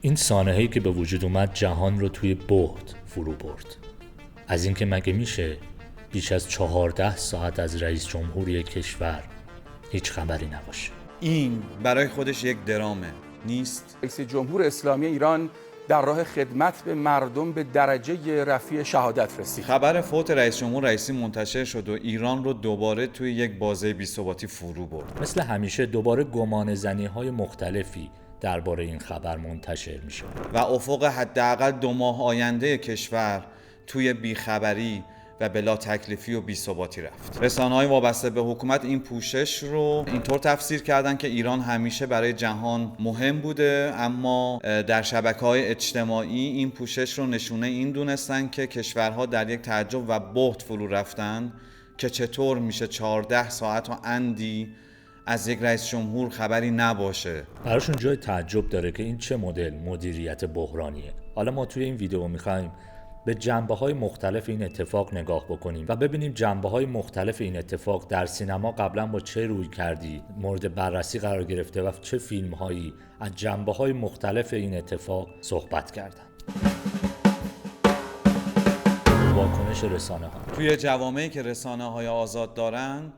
این سانحه‌ای که به وجود اومد جهان رو توی بهت فرو برد. از اینکه مگه میشه بیش از 14 ساعت از رئیس جمهوری کشور هیچ خبری نباشه. این برای خودش یک درامه نیست؟ رئیس جمهور اسلامی ایران در راه خدمت به مردم به درجه رفیع شهادت رسید. خبر فوت رئیس جمهور رئیسی منتشر شد و ایران رو دوباره توی یک بازه بی‌ثباتی فرو برد. مثل همیشه دوباره گمانه‌زنی‌های مختلفی درباره این خبر منتشر میشه و افق حداقل 2 ماه آینده کشور توی بیخبری و بلا تکلیفی و بی‌ثباتی رفت. رسانه‌های وابسته به حکومت این پوشش رو اینطور تفسیر کردن که ایران همیشه برای جهان مهم بوده، اما در شبکه‌های اجتماعی این پوشش رو نشونه این دونستن که کشورها در یک تعجب و بهت فرو رفتن که چطور میشه 14 ساعت و اندی از یک رئیس جمهور خبری نباشه. براشون جای تعجب داره که این چه مدل مدیریت بحرانیه. حالا ما توی این ویدیو می‌خوایم به جنبه‌های مختلف این اتفاق نگاه بکنیم و ببینیم جنبه‌های مختلف این اتفاق در سینما قبلا با چه رویکردی مورد بررسی قرار گرفته و چه فیلم‌هایی از جنبه‌های مختلف این اتفاق صحبت کردن. واکنش رسانه‌ها توی جوامعی که رسانه‌های آزاد دارن،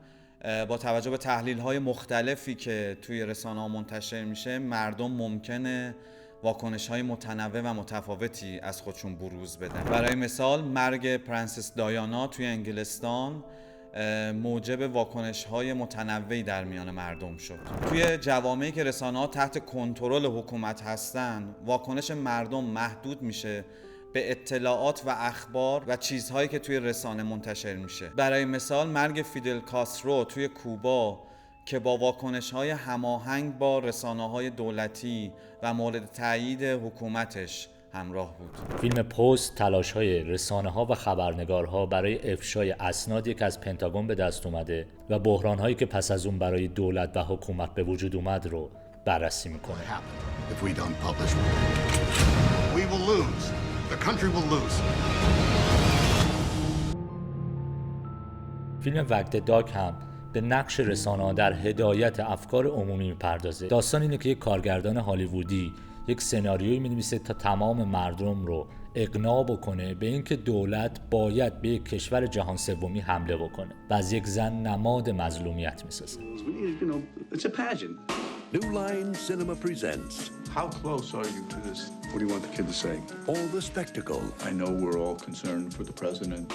با توجه به تحلیل‌های مختلفی که توی رسانه‌ها منتشر میشه، مردم ممکنه واکنش‌های متنوع و متفاوتی از خودشون بروز بدن. برای مثال مرگ پرنسس دایانا توی انگلستان موجب واکنش‌های متنوعی در میان مردم شد. توی جوامعی که رسانه‌ها تحت کنترل حکومت هستن، واکنش مردم محدود میشه به اطلاعات و اخبار و چیزهایی که توی رسانه منتشر میشه. برای مثال مرگ فیدل کاسترو توی کوبا که با واکنش‌های هماهنگ با رسانه‌های دولتی و مورد تایید حکومتش همراه بود. فیلم پست تلاش‌های رسانه‌ها و خبرنگارها برای افشای اسنادی که از پنتاگون به دست اومده و بحران‌هایی که پس از اون برای دولت و حکومت به وجود اومد رو بررسی میکنه. فیلم وقت داگ هم به نقش رسانه‌ها در هدایت افکار عمومی میپردازه. داستان اینه که یک کارگردان هالیوودی یک سناریویی می‌نویسه تا تمام مردم رو اقناع بکنه به اینکه دولت باید به یک کشور جهان سومی حمله بکنه و از یک زن نماد مظلومیت میسازه. New Line Cinema presents. How close are you to this? What do you want the kid to say? All the spectacle. I know we're all concerned for the president.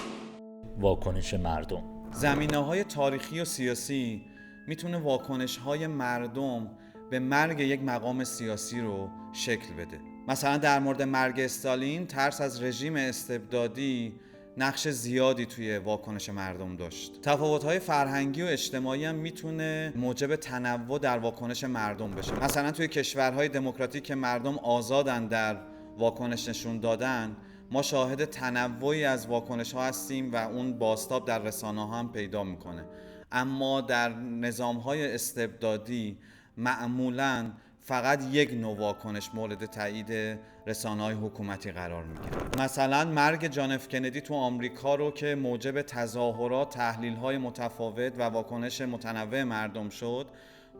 واکنش مردم. زمینه‌های تاریخی و سیاسی میتونه واکنش‌های مردم به مرگ یک مقام سیاسی رو شکل بده. مثلا در مورد مرگ استالین، ترس از رژیم استبدادی نقش زیادی توی واکنش مردم داشت. تفاوت‌های فرهنگی و اجتماعی هم میتونه موجب تنوع در واکنش مردم بشه. مثلا توی کشورهای دموکراتیک که مردم آزادن در واکنش نشون دادن، ما شاهد تنوعی از واکنش‌ها هستیم و اون بازتاب در رسانه‌ها هم پیدا میکنه. اما در نظام‌های استبدادی معمولاً فقط یک نوع واکنش مورد تایید رسانه‌های حکومتی قرار میگیره. مثلا مرگ جان اف کندی تو آمریکا رو که موجب تظاهرات، تحلیل‌های متفاوت و واکنش متنوع مردم شد،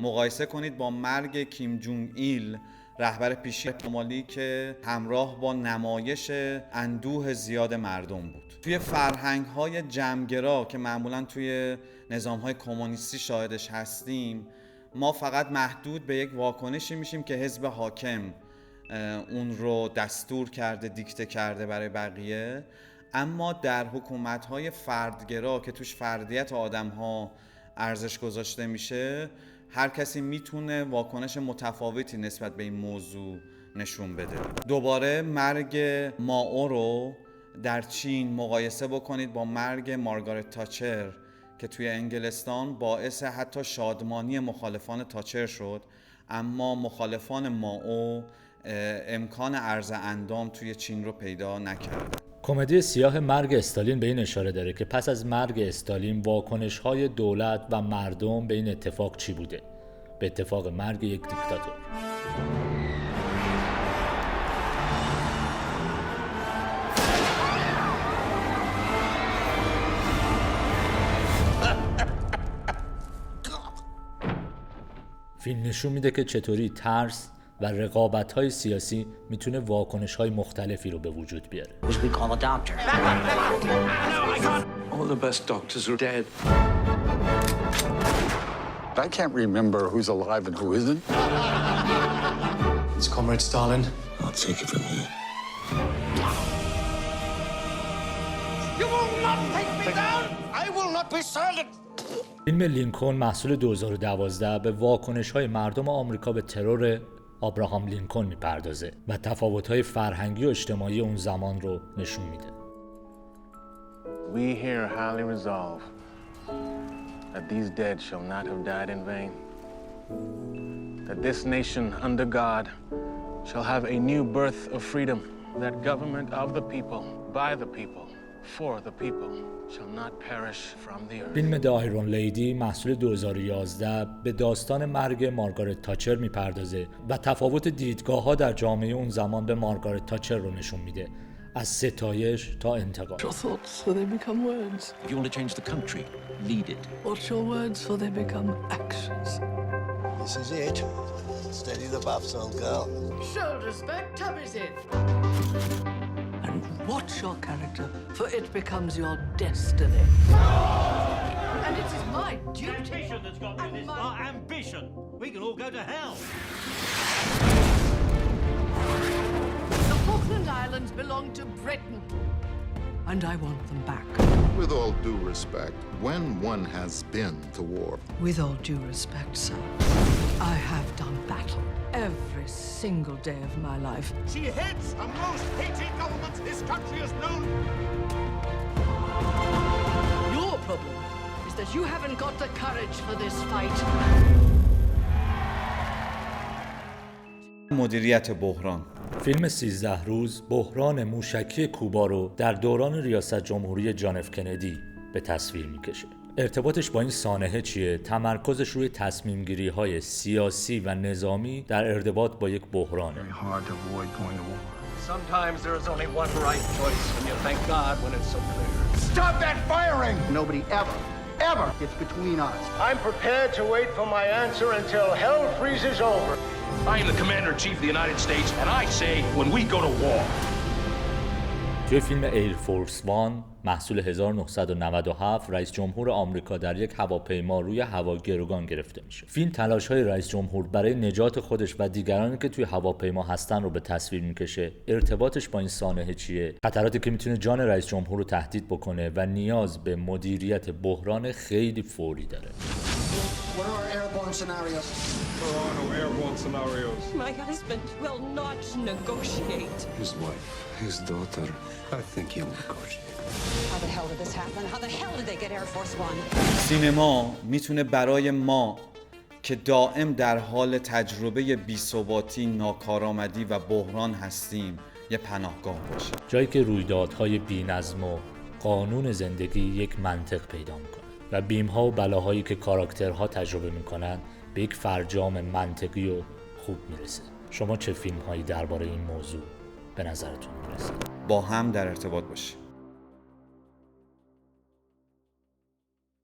مقایسه کنید با مرگ کیم جونگ ایل، رهبر پیشین شمالی که همراه با نمایش اندوه زیاد مردم بود. توی فرهنگ‌های جمع‌گرا که معمولاً توی نظام‌های کمونیستی شاهدش هستیم، ما فقط محدود به یک واکنشی میشیم که حزب حاکم اون رو دستور کرده، دیکته کرده برای بقیه. اما در حکومت‌های فردگرا که توش فردیت آدم‌ها ارزش گذاشته میشه، هر کسی میتونه واکنش متفاوتی نسبت به این موضوع نشون بده. دوباره مرگ مائو رو در چین مقایسه بکنید با مرگ مارگارت تاچر که توی انگلستان باعث حتی شادمانی مخالفان تاچر شد، اما مخالفان مائو امکان عرض اندام توی چین رو پیدا نکرد. کمدی سیاه مرگ استالین به این اشاره داره که پس از مرگ استالین واکنش‌های دولت و مردم به این اتفاق چی بوده؟ به اتفاق مرگ یک دیکتاتور. فیلم نشون میده که چطوری ترس و رقابت‌های سیاسی میتونه واکنش‌های مختلفی رو به وجود بیاره. Which we call a doctor. All the best doctors are dead. I can't remember who's alive and who isn't. It's Comrade Stalin. I'll take it from here. You will not take me down! I will not be silent! فیلم لینکلن محصول 2012 به واکنش‌های مردم آمریکا به ترور آبراهام لینکلن میپردازه و تفاوت‌های فرهنگی و اجتماعی اون زمان رو نشون میده. We here highly resolve that these dead shall not have died in vain, that this nation under God shall have a new birth of freedom, that government of the people, by the people, for the people shall not perish from the earth. فیلم The Iron Lady محصول 2011 به داستان مرگ مارگارت تاچر میپردازه و تفاوت دیدگاه‌ها در جامعه اون زمان به مارگارت تاچر رو نشون میده، از ستایش تا انتقاد. Your thoughts for they become words. If you want to change the country, lead it. What's your words for they become actions. This is it. Steady the buffs, old girl. Shoulders back, tummies in. And watch your character, for it becomes your destiny. And it is my duty. That's got me this far. Ambition. We can all go to hell. The Falkland Islands belong to Britain, and I want them back. With all due respect, when one has been to war. With all due respect, sir, I have done battle every single day of my life. She heads the most hated government this country has known. Your problem is that you haven't got the courage for this fight. مدیریت بحران. فیلم 13 روز بحران موشکی کوبا رو در دوران ریاست جمهوری جان اف کندی به تصویر میکشه. ارتباطش با این سانحه چیه؟ تمرکزش روی تصمیم گیری های سیاسی و نظامی در ارتباط با یک بحرانه. Sometimes there is only one right choice, and you thank God when it's so clear. Stop that firing! Nobody ever gets between us. I'm prepared to wait for my answer until hell freezes over. I am the Commander-in-Chief of the United States, and I say when we go to war. توی فیلم ایر فورس وان محصول 1997 رئیس جمهور آمریکا در یک هواپیما روی هوا گروگان گرفته میشه. فیلم تلاش‌های رئیس جمهور برای نجات خودش و دیگرانی که توی هواپیما هستن رو به تصویر میکشه. ارتباطش با این سانحه چیه؟ خطراتی که میتونه جان رئیس جمهور رو تهدید بکنه و نیاز به مدیریت بحران خیلی فوری داره. What are our airborne scenarios? There are no airborne scenarios. My husband will not negotiate. His wife, his daughter. I think he'll negotiate. How the hell did this happen? How the hell did they get Air Force One? سینما میتونه برای ما که دائم در حال تجربه بی‌ثباتی، ناکارآمدی و بحران هستیم یه پناهگاه باشه. جایی که رویدادهای بی‌نظم و قانون زندگی یک منطق پیدا میکنه و بیمها و بلاهایی که کاراکترها تجربه میکنن به یک فرجام منطقی و خوب میرسه. شما چه فیلمهایی درباره این موضوع به نظرتون میرسه؟ با هم در ارتباط باشیم.